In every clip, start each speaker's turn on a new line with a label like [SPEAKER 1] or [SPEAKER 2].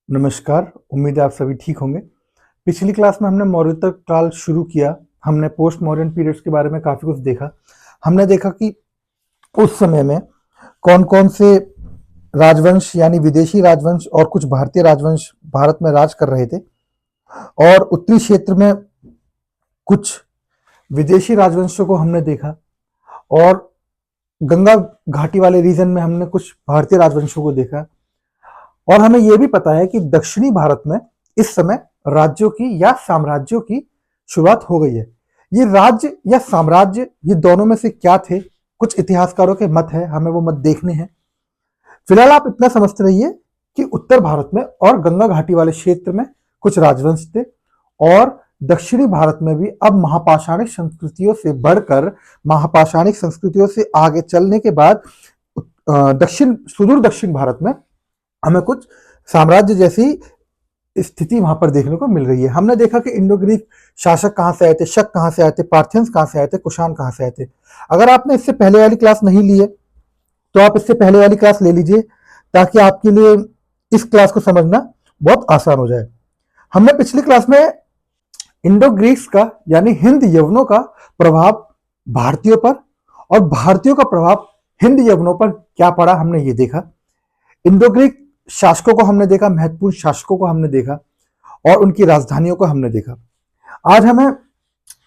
[SPEAKER 1] नमस्कार, उम्मीद है आप सभी ठीक होंगे। पिछली क्लास में हमने मौर्योत्तर काल शुरू किया। हमने पोस्ट मॉडर्न पीरियड्स के बारे में काफ़ी कुछ देखा। हमने देखा कि उस समय में कौन-कौन से राजवंश यानी विदेशी राजवंश और कुछ भारतीय राजवंश भारत में राज कर रहे थे और उत्तरी क्षेत्र में कुछ विदेशी राजवंशों को हमने देखा और गंगा घाटी वाले रीजन में हमने कुछ भारतीय राजवंशों को देखा। और हमें यह भी पता है कि दक्षिणी भारत में इस समय राज्यों की या साम्राज्यों की शुरुआत हो गई है। ये राज्य या साम्राज्य ये दोनों में से क्या थे, कुछ इतिहासकारों के मत है, हमें वो मत देखने हैं। फिलहाल आप इतना समझते रहिए कि उत्तर भारत में और गंगा घाटी वाले क्षेत्र में कुछ राजवंश थे और दक्षिणी भारत में भी अब महापाषाणिक संस्कृतियों से बढ़कर महापाषाणिक संस्कृतियों से आगे चलने के बाद सुदूर दक्षिण भारत में हमें कुछ साम्राज्य जैसी स्थिति वहां पर देखने को मिल रही है। हमने देखा कि इंडो ग्रीक शासक कहां से आए थे, शक कहां से आए थे, पार्थियंस कहां से आए थे, कुषाण कहां से आए थे। अगर आपने इससे पहले वाली क्लास नहीं ली है तो आप इससे पहले वाली क्लास ले लीजिए ताकि आपके लिए इस क्लास को समझना बहुत आसान हो जाए। हमने पिछली क्लास में इंडो ग्रीक्स का यानी हिंद यवनों का प्रभाव भारतीयों पर और भारतीयों का प्रभाव हिंद यवनों पर क्या पड़ा हमने ये देखा। इंडो ग्रीक शासकों को हमने देखा, महत्वपूर्ण शासकों को हमने देखा और उनकी राजधानियों को हमने देखा। आज हमें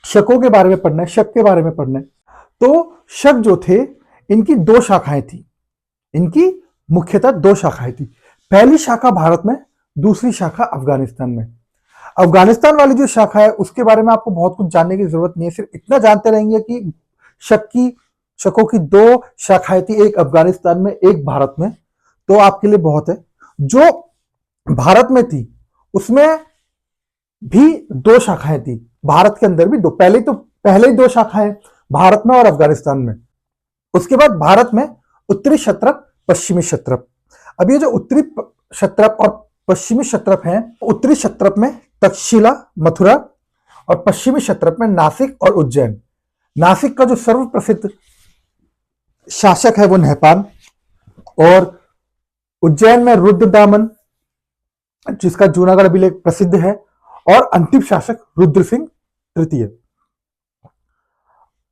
[SPEAKER 1] शकों के बारे में पढ़ना है, शक के बारे में पढ़ना है। तो शक जो थे इनकी दो शाखाएं थी, इनकी मुख्यतः दो शाखाएं थी। पहली शाखा भारत में, दूसरी शाखा अफगानिस्तान में। अफगानिस्तान वाली जो शाखा है उसके बारे में आपको बहुत कुछ जानने की जरूरत नहीं है, सिर्फ इतना जानते रहेंगे कि शकों की दो शाखाएं थी, एक अफगानिस्तान में एक भारत में, तो आपके लिए बहुत है। जो भारत में थी उसमें भी दो शाखाएं थी, भारत के अंदर भी दो, पहले ही दो शाखाएं भारत में और अफगानिस्तान में। उसके बाद भारत में उत्तरी क्षत्रप, पश्चिमी क्षत्रप। अब ये जो उत्तरी क्षत्रप और पश्चिमी क्षत्रप हैं, उत्तरी क्षत्रप में तक्षशिला, मथुरा और पश्चिमी क्षत्रप में नासिक और उज्जैन। नासिक का जो सर्वप्रसिद्ध शासक है वो नहपान और उज्जैन में रुद्रदामन जिसका जूनागढ़ अभिलेख प्रसिद्ध है और अंतिम शासक रुद्र सिंह तृतीय।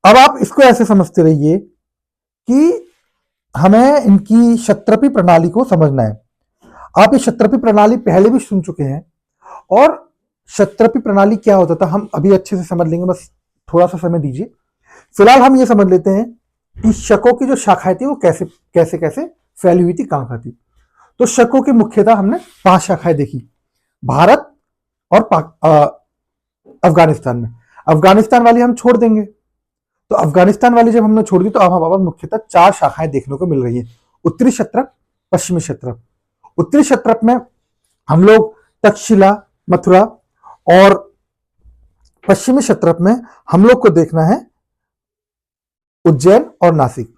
[SPEAKER 1] अब आप इसको ऐसे समझते रहिए कि हमें इनकी क्षत्रपी प्रणाली को समझना है। आप ये क्षत्रपी प्रणाली पहले भी सुन चुके हैं और क्षत्रपी प्रणाली क्या होता था हम अभी अच्छे से समझ लेंगे, बस थोड़ा सा समय दीजिए। फिलहाल हम ये समझ लेते हैं कि शकों की जो शाखाएं थी वो कैसे कैसे कैसे फैली हुई थी, कहां थी। तो शकों की मुख्यतः हमने 5 शाखाएं देखी, भारत और अफगानिस्तान में। अफगानिस्तान वाली हम छोड़ देंगे, तो अफगानिस्तान वाली जब हमने छोड़ दी तो अब हमारे मुख्यतः 4 शाखाएं देखने को मिल रही हैं, उत्तरी क्षत्रप, पश्चिमी क्षत्रप। उत्तरी क्षत्रप में हम लोग तक्षशिला, मथुरा और पश्चिमी क्षत्रप में हम लोग को देखना है उज्जैन और नासिक।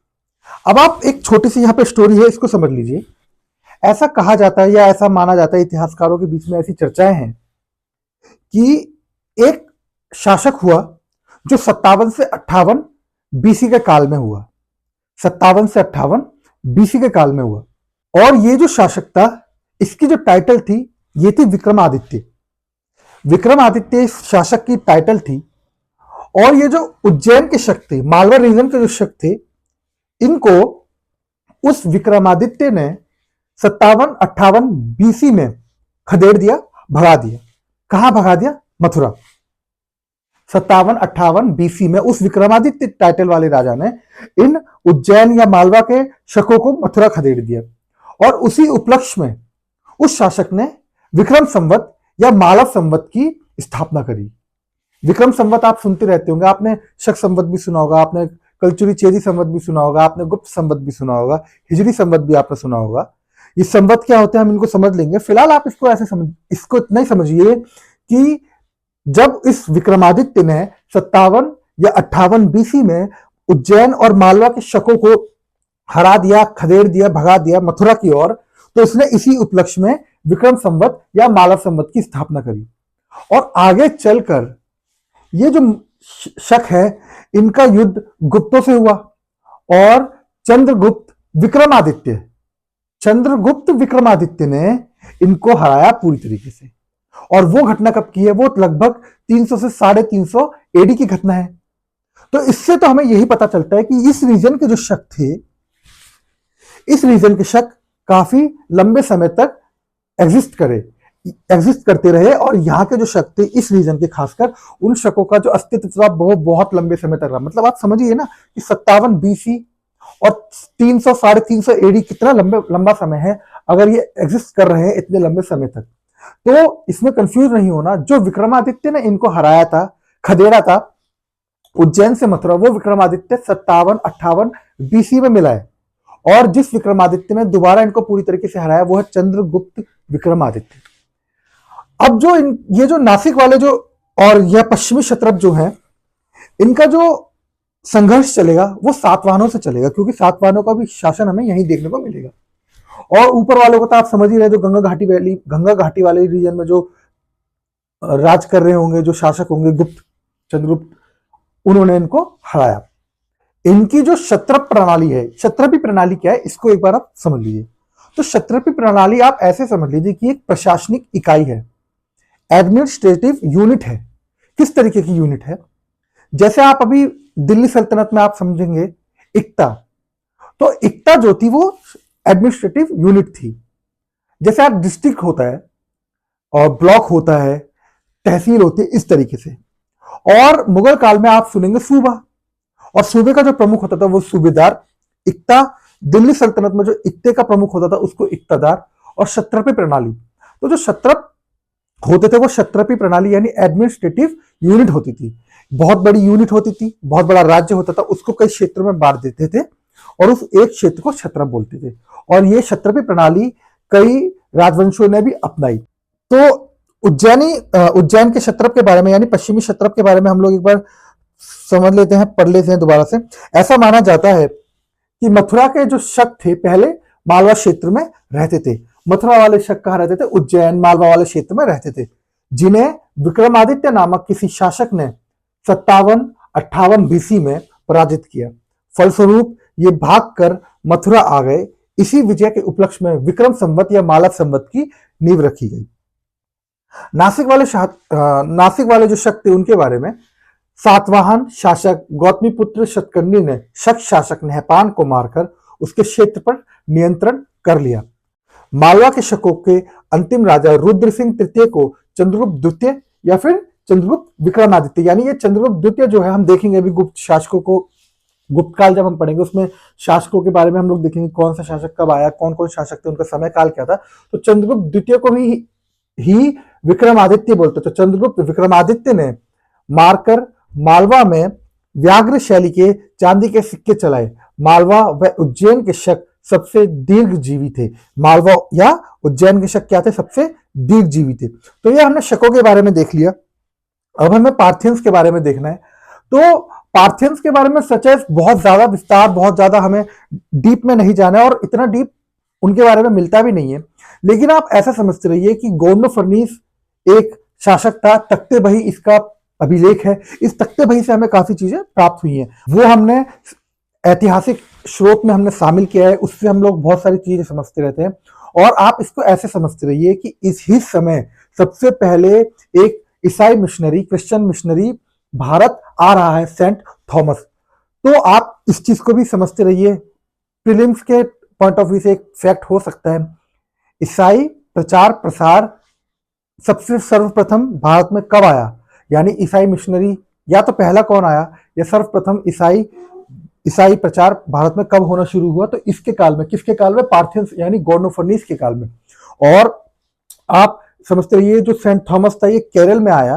[SPEAKER 1] अब आप एक छोटी सी यहां पे स्टोरी है, इसको समझ लीजिए। ऐसा कहा जाता है या ऐसा माना जाता है, इतिहासकारों के बीच में ऐसी चर्चाएं हैं कि एक शासक हुआ जो 57 से 58 बीसी के काल में हुआ, 57 से 58 बीसी के काल में हुआ। और ये जो शासक था इसकी जो टाइटल थी ये थी विक्रमादित्य। विक्रमादित्य इस शासक की टाइटल थी। और ये जो उज्जैन के शक थे, मालवा रीजन के जो शक थे, इनको उस विक्रमादित्य ने 57-58 बीसी में खदेड़ दिया, भगा दिया। कहां भगा दिया? मथुरा। 57-58 बीसी में उस विक्रमादित्य टाइटल वाले राजा ने इन उज्जैन या मालवा के शकों को मथुरा खदेड़ दिया। और उसी उपलक्ष्य में उस शासक ने विक्रम संवत या मालव संवत की स्थापना करी। विक्रम संवत आप सुनते रहते होंगे, आपने शक संवत भी सुना होगा, आपने कलचुरी चेदी संवत भी सुना होगा, आपने गुप्त संवत भी सुना होगा, हिजरी संवत भी आपने सुना होगा। ये संवत क्या होते हैं हम इनको समझ लेंगे। फिलहाल आप इसको इतना ही समझिए कि जब इस विक्रमादित्य ने 57 या 58 बीसी में उज्जैन और मालवा के शकों को हरा दिया, खदेड़ दिया, भगा दिया मथुरा की ओर, तो उसने इसी उपलक्ष्य में विक्रम संवत या मालव संवत की स्थापना करी। और आगे चलकर ये जो शक है इनका युद्ध गुप्तों से हुआ और चंद्रगुप्त विक्रमादित्य ने इनको हराया पूरी तरीके से। और वो घटना कब की है? वो लगभग 300 से 350 एडी की घटना है। तो इससे तो हमें यही पता चलता है कि इस रीजन के जो शक थे, इस रीजन के शक काफी लंबे समय तक एग्जिस्ट करते रहे, और यहाँ के जो शक थे इस रीजन के, खासकर उन शकों का जो अस्तित्व था वो बहुत लंबे समय तक रहा। मतलब आप समझिए ना कि 57 बीसी और 300 350 एडी कितना लंबा समय है अगर ये एग्जिस्ट कर रहे हैं इतने लंबे समय तक। तो इसमें कंफ्यूज नहीं होना, जो विक्रमादित्य ने इनको हराया था, खदेड़ा था उज्जैन से मथुरा, वो विक्रमादित्य 57-58 बीसी में मिला है। और जिस विक्रमादित्य ने दोबारा इनको पूरी तरीके से हराया वो है चंद्रगुप्त विक्रमादित्य। अब जो ये जो नासिक वाले जो और यह पश्चिमी क्षत्रप जो है, इनका जो संघर्ष चलेगा वो सातवाहनों से चलेगा, क्योंकि सातवाहनों का भी शासन हमें यहीं देखने को मिलेगा। और ऊपर वालों को तो आप समझ ही रहे, जो गंगा घाटी वाले रीजन में जो राज कर रहे होंगे, जो शासक होंगे चंद्रगुप्त, उन्होंने इनको हराया। इनकी जो क्षत्रप प्रणाली है, क्षत्रपी प्रणाली क्या है इसको एक बार आप समझ लीजिए। तो क्षत्रपी प्रणाली आप ऐसे समझ लीजिए कि एक प्रशासनिक इकाई है, एडमिनिस्ट्रेटिव यूनिट है। किस तरीके की यूनिट है? जैसे आप अभी दिल्ली सल्तनत में आप समझेंगे इक्ता, तो इक्ता जो थी वो एडमिनिस्ट्रेटिव यूनिट थी। जैसे आप डिस्ट्रिक्ट होता है और ब्लॉक होता है, तहसील होती है, इस तरीके से। और मुगल काल में आप सुनेंगे सूबा, और सूबे का जो प्रमुख होता था वो सूबेदार। इक्ता, दिल्ली सल्तनत में जो इक्ते का प्रमुख होता था उसको इक्तादार। और क्षत्रपी प्रणाली, तो जो क्षत्रप होते थे वो क्षत्रपी प्रणाली यानी एडमिनिस्ट्रेटिव यूनिट होती थी। बहुत बड़ी यूनिट होती थी, बहुत बड़ा राज्य होता था, उसको कई क्षेत्रों में बांट देते थे और उस एक क्षेत्र को क्षत्रप बोलते थे। और ये क्षत्रपी प्रणाली कई राजवंशों ने भी अपनाई। तो उज्जैन के क्षत्रप के बारे में यानी पश्चिमी क्षत्रप के बारे में हम लोग एक बार समझ लेते हैं, पढ़ लेते हैं दोबारा से। ऐसा माना जाता है कि मथुरा के जो शक थे पहले मालवा क्षेत्र में रहते थे। मथुरा वाले शक कहाँ रहते थे? उज्जैन मालवा वाले क्षेत्र में रहते थे, जिन्हें विक्रमादित्य नामक किसी शासक ने 57-58 बीसी में पराजित किया। फलस्वरूप ये भागकर मथुरा आ गए। इसी विजय के उपलक्ष्य में विक्रम संवत या मालव संवत की नींव रखी गई। नासिक वाले जो शक थे उनके बारे में, सातवाहन शासक गौतमीपुत्र शतकर्णी ने शक शासक नहपान को मारकर उसके क्षेत्र पर नियंत्रण कर लिया। मालवा के शकों के अंतिम राजा रुद्र सिंह तृतीय को चंद्रगुप्त द्वितीय या फिर चंद्रगुप्त विक्रमादित्य, यानी ये चंद्रगुप्त द्वितीय जो है, हम देखेंगे अभी गुप्त शासकों को, गुप्त काल जब हम पढ़ेंगे उसमें शासकों के बारे में हम लोग देखेंगे कौन सा शासक कब आया, कौन कौन शासक थे, उनका समय काल क्या था। तो चंद्रगुप्त द्वितीय को ही विक्रमादित्य बोलते। तो चंद्रगुप्त विक्रमादित्य ने मारकर मालवा में व्याघ्र शैली के चांदी के सिक्के चलाए। मालवा व उज्जैन के शक सबसे दीर्घजीवी थे। मालवा या उज्जैन के शक क्या थे? सबसे दीर्घजीवी थे। तो ये हमने शकों के बारे में देख लिया। अब हमें पार्थियंस के बारे में देखना है। तो पार्थियंस के बारे में सच है बहुत ज्यादा विस्तार, बहुत ज्यादा हमें डीप में नहीं जाना है, और इतना डीप उनके बारे में मिलता भी नहीं है। लेकिन आप ऐसा समझते रहिए कि गोर्नोफर्निस एक शासक था, तख्ते बही इसका अभिलेख है। इस तख्ते बही से हमें काफी चीजें प्राप्त हुई हैं, वो हमने ऐतिहासिक स्रोत में हमने शामिल किया है, उससे हम लोग बहुत सारी चीजें समझते रहते हैं। और आप इसको ऐसे समझते रहिए कि इस ही समय सबसे पहले एक ईसाई मिशनरी, क्रिश्चियन मिशनरी भारत आ रहा है, सेंट थॉमस। तो आप इस चीज को भी समझते रहिए। प्रीलिम्स के पॉइंट ऑफ व्यू से एक फैक्ट हो सकता है, ईसाई प्रचार प्रसार सबसे सर्वप्रथम भारत में कब आया, यानी ईसाई मिशनरी या तो पहला कौन आया या सर्वप्रथम ईसाई प्रचार भारत में कब होना शुरू हुआ। तो इसके काल में, किसके काल में? पार्थियंस यानी गोर्नोफर्निस के काल में। और आप समझते रहिए जो सेंट थॉमस था ये केरल में आया,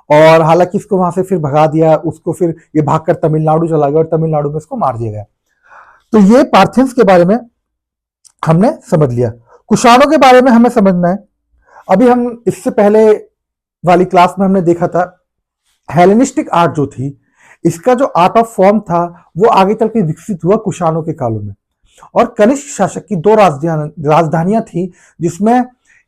[SPEAKER 1] और हालांकि इसको वहां से फिर भगा दिया, उसको फिर ये भागकर तमिलनाडु चला गया और तमिलनाडु में इसको मार दिया गया। तो ये पार्थियंस के बारे में हमने समझ लिया। कुषाणों के बारे में हमें समझना है। अभी हम इससे पहले वाली क्लास में हमने देखा था हेलेनिस्टिक आर्ट जो थी, इसका जो आर्ट ऑफ फॉर्म था वो आगे चल के विकसित हुआ कुषाणों के कालों में। और कनिष्क शासक की दो राजधानियां थी, जिसमें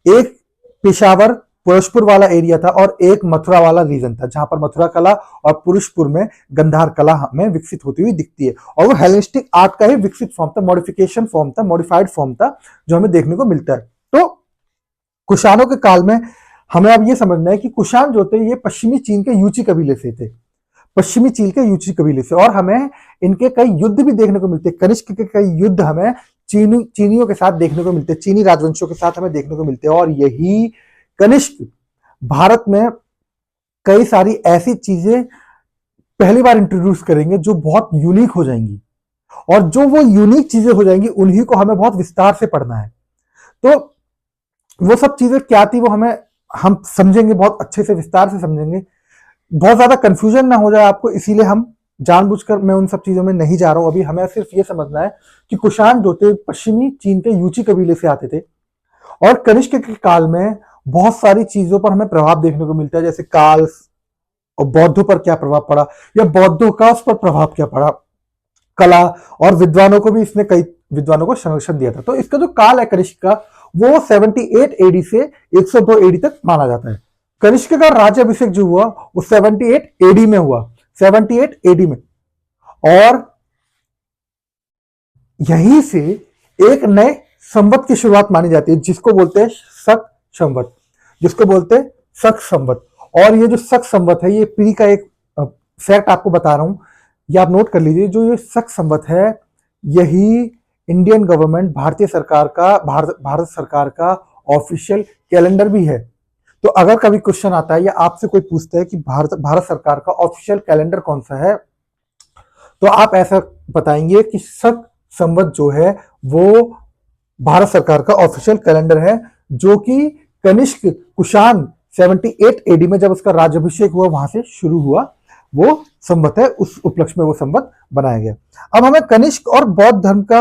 [SPEAKER 1] एक पेशावर पुरुषपुर वाला एरिया था और एक मथुरा वाला रीजन था, जहां पर मथुरा कला और पुरुषपुर में गंधार कला हमें विकसित होती हुई दिखती है। और वो हेलेनिस्टिक आर्ट का ही विकसित फॉर्म था, मॉडिफिकेशन फॉर्म था, मॉडिफाइड फॉर्म था, जो हमें देखने को मिलता है। तो कुषाणों के काल में हमें अब ये समझना है कि कुषाण जो थे ये पश्चिमी चीन के यूची कबीले से थे, पश्चिमी चीन के यूची कबीले से, और हमें इनके कई युद्ध भी देखने को मिलते हैं। कनिष्क के कई युद्ध हमें चीनियों के साथ देखने को मिलते हैं, चीनी राजवंशों के साथ हमें देखने को मिलते हैं। और यही कनिष्क भारत में कई सारी ऐसी चीजें पहली बार इंट्रोड्यूस करेंगे जो बहुत यूनिक हो जाएंगी, और जो वो यूनिक चीजें हो जाएंगी उन्हीं को हमें बहुत विस्तार से पढ़ना है। तो वो सब चीजें क्या थी वो हम समझेंगे, बहुत अच्छे से विस्तार से समझेंगे, बहुत ज्यादा कंफ्यूजन ना हो जाए आपको, इसीलिए हम जानबूझकर मैं उन सब चीजों में नहीं जा रहा हूं। अभी हमें सिर्फ ये समझना है कि कुषाण जो थे पश्चिमी चीन के यूची कबीले से आते थे, और कनिष्क के काल में बहुत सारी चीजों पर हमें प्रभाव देखने को मिलता है, जैसे काल और बौद्धों पर क्या प्रभाव पड़ा, या बौद्धों का उस पर प्रभाव क्या पड़ा, कला और विद्वानों को भी इसने कई विद्वानों को संरक्षण दिया था। तो इसका जो काल है कनिष्क का वो 78 एडी से 102 एडी तक माना जाता है। कनिष्क का राज्याभिषेक जो हुआ वो 78 एडी में हुआ, 78 एडी में, और यहीं से एक नए संवत की शुरुआत मानी जाती है जिसको बोलते हैं शक संवत, जिसको बोलते हैं शक संवत। और ये जो शक संवत है, ये पीढ़ी का एक फैक्ट आपको बता रहा हूं, ये आप नोट कर लीजिए। जो ये शक संवत है यही इंडियन गवर्नमेंट भारत सरकार का ऑफिशियल कैलेंडर भी है। तो अगर कभी क्वेश्चन आता है या आपसे कोई पूछता है कि भारत सरकार का ऑफिशियल कैलेंडर कौन सा है, तो आप ऐसा बताएंगे कि शक संवत जो है वो भारत सरकार का ऑफिशियल कैलेंडर है, जो कि कनिष्क कुषाण 78 एडी में जब उसका राज्याभिषेक हुआ वहां से शुरू हुआ वो संवत है, उस उपलक्ष्य में वो संवत बनाया गया। अब हमें कनिष्क और बौद्ध धर्म का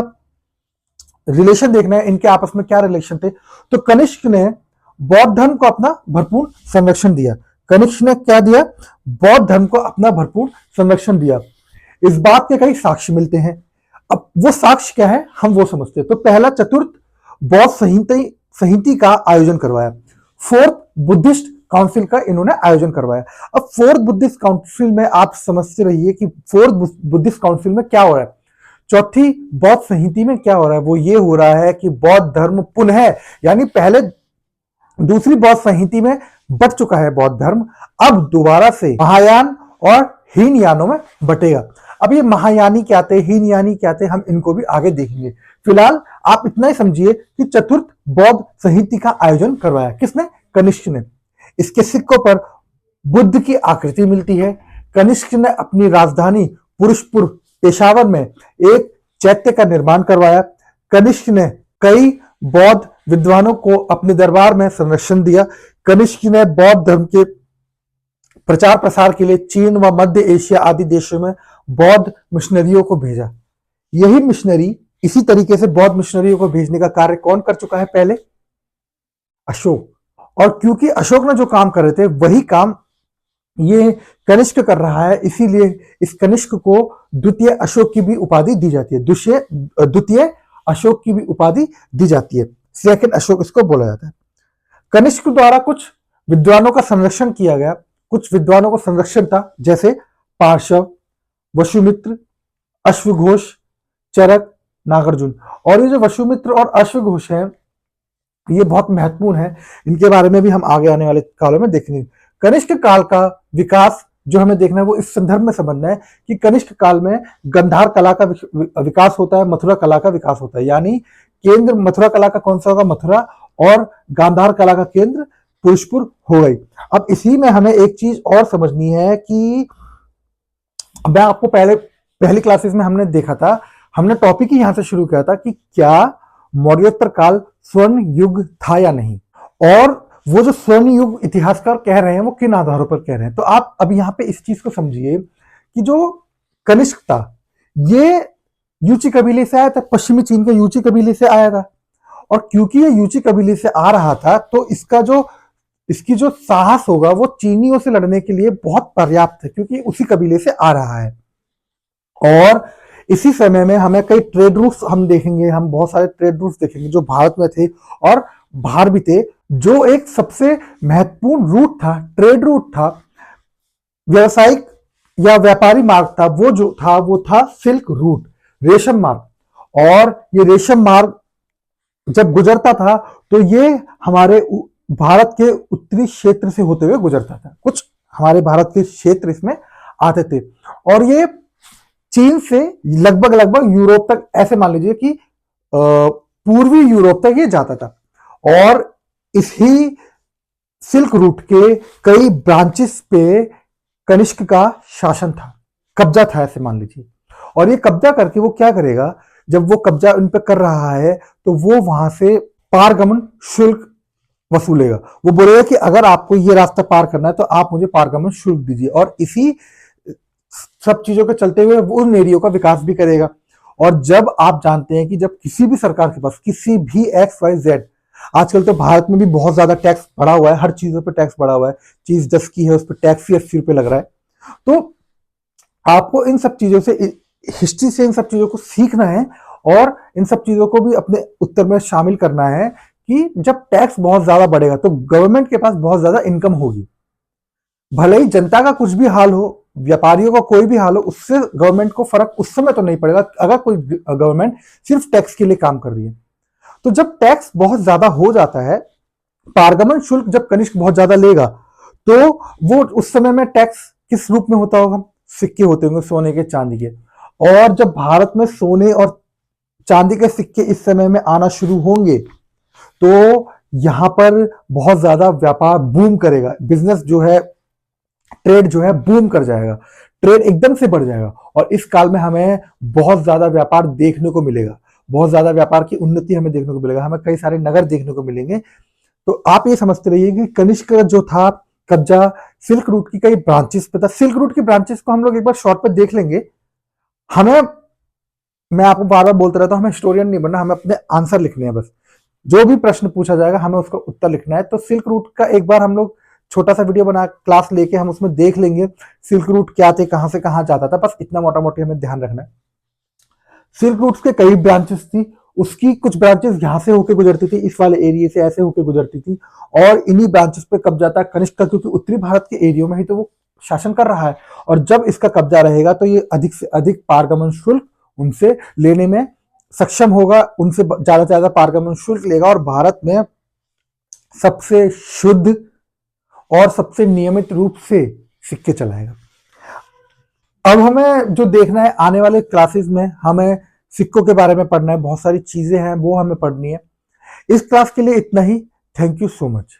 [SPEAKER 1] रिलेशन देखना है, इनके आपस में क्या रिलेशन थे। तो कनिष्क ने बौद्ध धर्म को अपना भरपूर संरक्षण दिया। कनिष्क ने क्या दिया? बौद्ध धर्म को अपना भरपूर संरक्षण दिया। इस बात के कई साक्ष्य मिलते हैं। अब वो साक्ष्य क्या है हम वो समझते हैं। तो पहला चतुर्थ बौद्ध संहिता का आयोजन करवाया, फोर्थ बुद्धिस्ट काउंसिल का इन्होंने आयोजन करवाया। अब फोर्थ बुद्धिस्ट काउंसिल में आप समझते रहिए कि फोर्थ बुद्धिस्ट काउंसिल में क्या हो रहा है, चौथी बौद्ध संहिता में क्या हो रहा है। वो ये हो रहा है कि बौद्ध धर्म पुनः, यानी पहले दूसरी बौद्ध संहिता में बट चुका है बौद्ध धर्म, अब दोबारा से महायान और हीनयानों में बटेगा। अब ये महायानी क्या थे, हीनयानी क्या थे, हम इनको भी आगे देखेंगे। फिलहाल आप इतना ही समझिए कि चतुर्थ बौद्ध संहिता का आयोजन करवाया किसने? कनिष्क ने। इसके सिक्कों पर बुद्ध की आकृति मिलती है। कनिष्क ने अपनी राजधानी पुरुषपुर पेशावर में एक चैत्य का निर्माण करवाया। कनिष्क ने कई बौद्ध विद्वानों को अपने दरबार में संरक्षण दिया। कनिष्क ने बौद्ध धर्म के प्रचार प्रसार के लिए चीन व मध्य एशिया आदि देशों में बौद्ध मिशनरियों को भेजा। यही मिशनरी, इसी तरीके से बौद्ध मिशनरियों को भेजने का कार्य कौन कर चुका है पहले? अशोक। और क्योंकि अशोक ने जो काम कर रहे थे वही काम ये कनिष्क कर रहा है, इसीलिए इस कनिष्क को द्वितीय अशोक की भी उपाधि दी जाती है, द्वितीय अशोक की भी उपाधि दी जाती है, सेकंड अशोक इसको बोला जाता है। कनिष्क द्वारा कुछ विद्वानों का संरक्षण किया गया, कुछ विद्वानों को संरक्षण था, जैसे पार्श्व, वसुमित्र, अश्वघोष, चरक, नागार्जुन। और ये जो वसुमित्र और अश्वघोष हैं ये बहुत महत्वपूर्ण है, इनके बारे में भी हम आगे आने वाले कालों में देखेंगे। कनिष्क काल का विकास जो हमें देखना है वो इस संदर्भ में समझना है कि कनिष्क काल में गांधार कला का विकास होता है, मथुरा कला का विकास होता है। यानी केंद्र मथुरा कला का कौन सा होगा? मथुरा, और गांधार कला का केंद्र पुरुषपुर हो गई। अब इसी में हमें एक चीज और समझनी है कि मैं आपको पहली क्लासेस में हमने देखा था, हमने टॉपिक ही यहां से शुरू किया था कि क्या मौर्योत्तर काल स्वर्ण युग था या नहीं, और वो जो स्वर्ण युग इतिहासकार कह रहे हैं वो किन आधारों पर कह रहे हैं। तो आप अब यहाँ पे इस चीज को समझिए कि जो कनिष्क था ये यूची कबीले से आया था, पश्चिमी चीन के यूची कबीले से आया था, और क्योंकि ये यूची कबीले से आ रहा था तो इसकी जो साहस होगा वो चीनियों से लड़ने के लिए बहुत पर्याप्त है, क्योंकि उसी कबीले से आ रहा है। और इसी समय में हमें कई ट्रेड रूट्स हम देखेंगे, हम बहुत सारे ट्रेड रूट्स देखेंगे जो भारत में थे और बाहर भी थे। जो एक सबसे महत्वपूर्ण रूट था, ट्रेड रूट था, व्यवसायिक या व्यापारी मार्ग था, वो था सिल्क रूट, रेशम मार्ग। और ये रेशम मार्ग जब गुजरता था तो ये हमारे भारत के उत्तरी क्षेत्र से होते हुए गुजरता था, कुछ हमारे भारत के क्षेत्र इसमें आते थे, और ये चीन से लगभग लगभग यूरोप तक, ऐसे मान लीजिए कि पूर्वी यूरोप तक ये जाता था। और इसी सिल्क रूट के कई ब्रांचेस पे कनिष्क का शासन था, कब्जा था, ऐसे मान लीजिए। और ये कब्जा करके वो क्या करेगा, जब वो कब्जा उन पर कर रहा है तो वो वहां से पारगमन शुल्क वसूलेगा। वो बोलेगा कि अगर आपको ये रास्ता पार करना है तो आप मुझे पारगमन शुल्क दीजिए, और इसी सब चीजों के चलते हुए वो उन एरियो का विकास भी करेगा। और जब आप जानते हैं कि जब किसी भी सरकार के पास किसी भी एक्स वाई जेड, आजकल तो भारत में भी बहुत ज्यादा टैक्स बढ़ा हुआ है, हर चीजों पे टैक्स बढ़ा हुआ है, चीज 10 की है उस पर टैक्स ही 80 रुपए लग रहा है। तो आपको इन सब चीजों से, हिस्ट्री से इन सब चीजों को सीखना है, और इन सब चीजों को भी अपने उत्तर में शामिल करना है कि जब टैक्स बहुत ज्यादा बढ़ेगा तो गवर्नमेंट के पास बहुत ज्यादा इनकम होगी। भले ही जनता का कुछ भी हाल हो, व्यापारियों का कोई भी हाल हो, उससे गवर्नमेंट को फर्क उस समय तो नहीं पड़ेगा अगर कोई गवर्नमेंट सिर्फ टैक्स के लिए काम कर रही है। तो जब टैक्स बहुत ज्यादा हो जाता है, पारगमन शुल्क जब कनिष्क बहुत ज्यादा लेगा, तो वो उस समय में टैक्स किस रूप में होता होगा, सिक्के होते होंगे सोने के, चांदी के। और जब भारत में सोने और चांदी के सिक्के इस समय में आना शुरू होंगे तो यहां पर बहुत ज्यादा व्यापार बूम करेगा, बिजनेस जो है, ट्रेड जो है बूम कर जाएगा, ट्रेड एकदम से बढ़ जाएगा। और इस काल में हमें बहुत ज्यादा व्यापार देखने को मिलेगा, बहुत ज्यादा व्यापार की उन्नति हमें देखने को मिलेगा, हमें कई सारे नगर देखने को मिलेंगे। तो आप ये समझते रहिए कि कनिष्क का जो था कब्जा, सिल्क रूट की कई ब्रांचेस पे था। सिल्क रूट की ब्रांचेस को हम लोग एक बार शॉर्ट पे देख लेंगे। हमें, मैं आपको बार बार बोलता रहता हूं, हमें हिस्टोरियन नहीं बनना, हमें अपने आंसर लिखने हैं बस। जो भी प्रश्न पूछा जाएगा हमें उसका उत्तर लिखना है। तो सिल्क रूट का एक बार हम लोग छोटा सा वीडियो बना क्लास लेके हम उसमें देख लेंगे सिल्क रूट क्या थे, कहां से कहां जाता था, बस इतना मोटा मोटी हमें ध्यान रखना है। सिल्क रूट के कई ब्रांचेस थी, उसकी कुछ ब्रांचेस यहां से होकर गुजरती थी, इस वाले एरिया से ऐसे होकर गुजरती थी, और इन्हीं ब्रांचेस पे कब्जा था कनिष्क का, क्योंकि उत्तरी भारत के एरिया में ही तो वो शासन कर रहा है। और जब इसका कब्जा रहेगा तो ये अधिक से अधिक पारगमन शुल्क उनसे लेने में सक्षम होगा, उनसे ज्यादा से ज्यादा पारगमन शुल्क लेगा, और भारत में सबसे शुद्ध और सबसे नियमित रूप से सिक्के चलाएगा। अब हमें जो देखना है आने वाले क्लासेस में, हमें सिक्कों के बारे में पढ़ना है, बहुत सारी चीजें हैं वो हमें पढ़नी है। इस क्लास के लिए इतना ही। Thank you so much.